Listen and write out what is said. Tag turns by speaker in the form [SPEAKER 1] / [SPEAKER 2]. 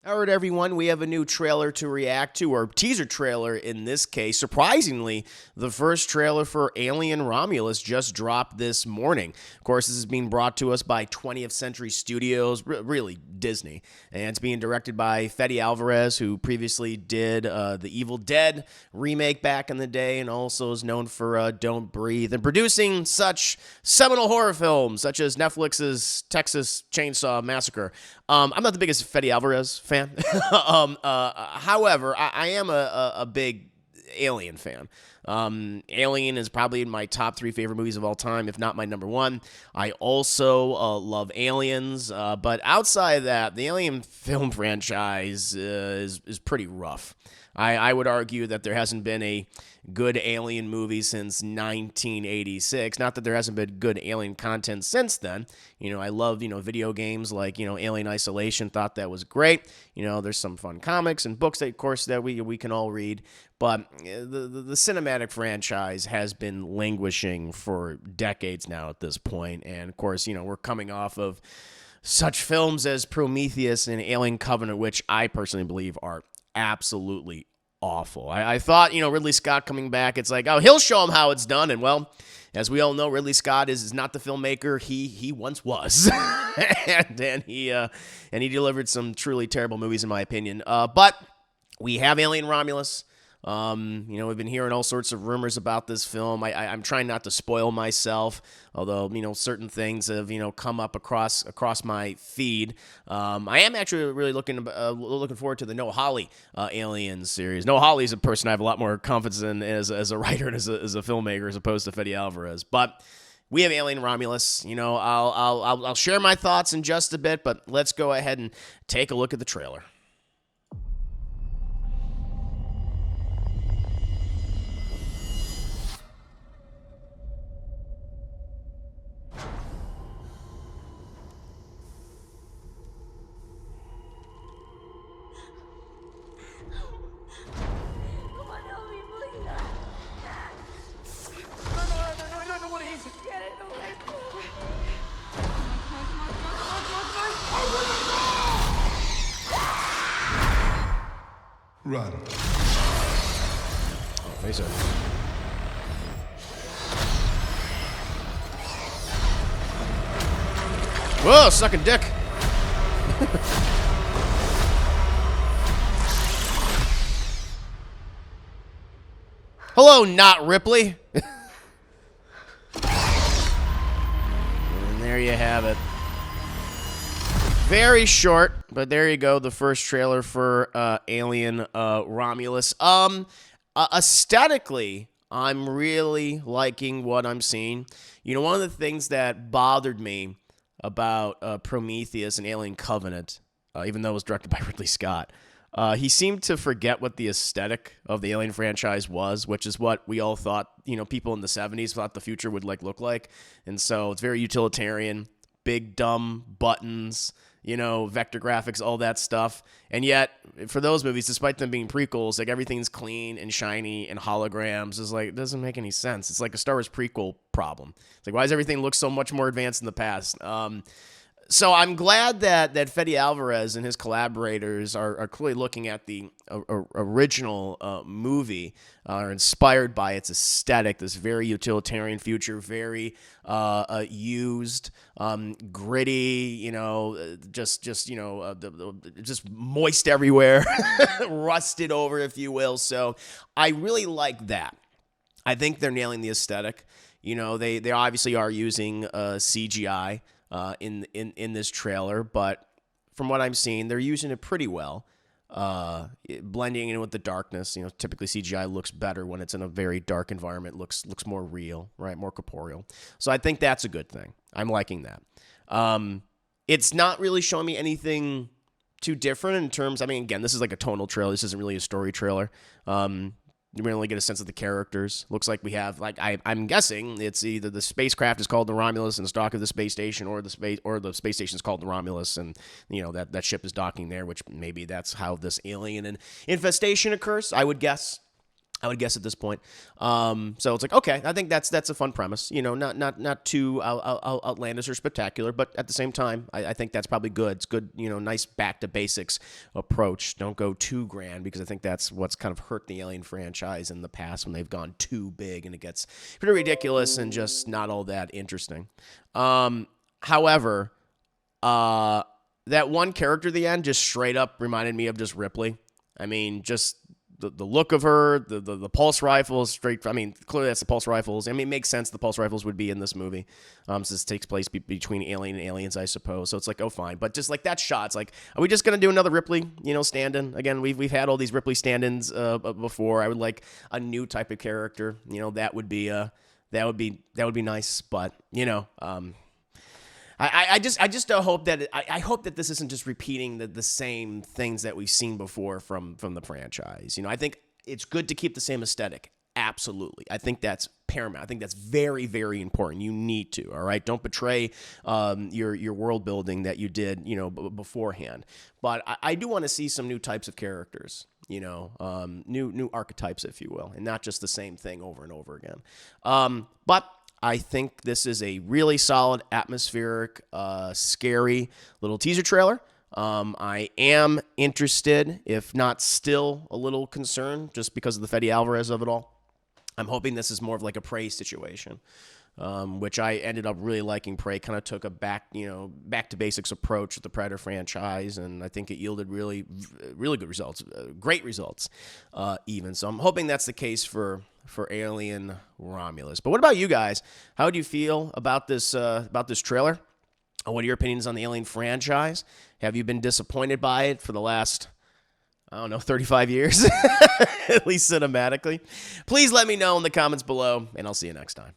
[SPEAKER 1] All right, everyone, we have a new trailer to react to, or teaser trailer in this case. Surprisingly, the first trailer for Alien Romulus just dropped this morning. Of course, this is being brought to us by 20th Century Studios, really Disney, and it's being directed by Fede Alvarez, who previously did the Evil Dead remake back in the day, and also is known for Don't Breathe, and producing such seminal horror films such as Netflix's Texas Chainsaw Massacre. I'm not the biggest Fede Alvarez fan. However, I am a big Alien fan. Alien is probably in my top 3 favorite movies of all time, if not my number 1. I also love Aliens, but outside of that, the Alien film franchise is pretty rough. I would argue that there hasn't been a good Alien movie since 1986. Not that there hasn't been good Alien content since then. I love, video games like, Alien Isolation. Thought that was great. There's some fun comics and books, of course, that we can all read. But the cinematic franchise has been languishing for decades now at this point. And, of course, we're coming off of such films as Prometheus and Alien Covenant, which I personally believe are absolutely awful. I thought, Ridley Scott coming back, it's like, oh, he'll show him how it's done. And, well, as we all know, Ridley Scott is not the filmmaker he once was. and he delivered some truly terrible movies, in my opinion. But we have Alien Romulus. We've been hearing all sorts of rumors about this film. I'm trying not to spoil myself, although, certain things have, come up across my feed. I am actually really looking forward to the Noah Hawley Alien series. Noah Hawley's a person I have a lot more confidence in as a writer and as a filmmaker as opposed to Fede Alvarez. But we have Alien Romulus. I'll share my thoughts in just a bit, but let's go ahead and take a look at the trailer.
[SPEAKER 2] Run.
[SPEAKER 1] Oh, face it. Whoa, sucking dick. Hello, not Ripley. And there you have it. Very short, but there you go. The first trailer for Alien Romulus. Aesthetically, I'm really liking what I'm seeing. One of the things that bothered me about Prometheus and Alien Covenant, even though it was directed by Ridley Scott, he seemed to forget what the aesthetic of the Alien franchise was, which is what we all thought, people in the 70s thought the future would look like. And so it's very utilitarian, big, dumb buttons, vector graphics, all that stuff. And yet, for those movies, despite them being prequels, everything's clean and shiny and holograms. It doesn't make any sense. It's like a Star Wars prequel problem. It's like, why does everything look so much more advanced in the past? So I'm glad that Fede Alvarez and his collaborators are clearly looking at the original movie, are inspired by its aesthetic, this very utilitarian future, very used, gritty, just moist everywhere, rusted over, if you will. So I really like that. I think they're nailing the aesthetic. They obviously are using CGI. In this trailer, but from what I'm seeing, they're using it pretty well, blending in with the darkness. Typically CGI looks better when it's in a very dark environment, looks more real, right, more corporeal. So I think that's a good thing. I'm liking that. It's not really showing me anything too different in terms. Again, this is like a tonal trailer. This isn't really a story trailer. We only get a sense of the characters. Looks like we have, I'm guessing it's either the spacecraft is called the Romulus and it's docked at the space station, or the space station is called the Romulus, and that ship is docking there, which maybe that's how this alien and infestation occurs. I would guess. I would guess at this point. So it's like, okay, I think that's a fun premise. Not too outlandish or spectacular, but at the same time, I think that's probably good. It's good, nice back to basics approach. Don't go too grand, because I think that's what's kind of hurt the Alien franchise in the past, when they've gone too big and it gets pretty ridiculous and just not all that interesting. However, that one character at the end just straight up reminded me of just Ripley. I mean, just the look of her, the pulse rifles, straight. I mean, clearly that's the pulse rifles. I mean, it makes sense the pulse rifles would be in this movie. Since this takes place between Alien and Aliens, I suppose. So it's like, oh, fine. But just like that shot, it's like, are we just gonna do another Ripley, stand-in? Again, we've had all these Ripley stand-ins before. I would like a new type of character. That would be nice. But I just hope that I hope that this isn't just repeating the same things that we've seen before from the franchise. I think it's good to keep the same aesthetic. Absolutely. I think that's paramount. I think that's very, very important. You need to, all right? Don't betray your world building that you did, beforehand. But I do want to see some new types of characters, new archetypes, if you will, and not just the same thing over and over again. But I think this is a really solid, atmospheric, scary little teaser trailer. I am interested, if not still a little concerned, just because of the Fede Alvarez of it all. I'm hoping this is more of like a Prey situation, which I ended up really liking. Prey kind of took a back to basics approach with the Predator franchise, and I think it yielded really, really good results, great results, even. So I'm hoping that's the case for Alien Romulus. But what about you guys? How do you feel about this trailer? What are your opinions on the Alien franchise? Have you been disappointed by it for the last, 35 years, at least cinematically? Please let me know in the comments below, and I'll see you next time.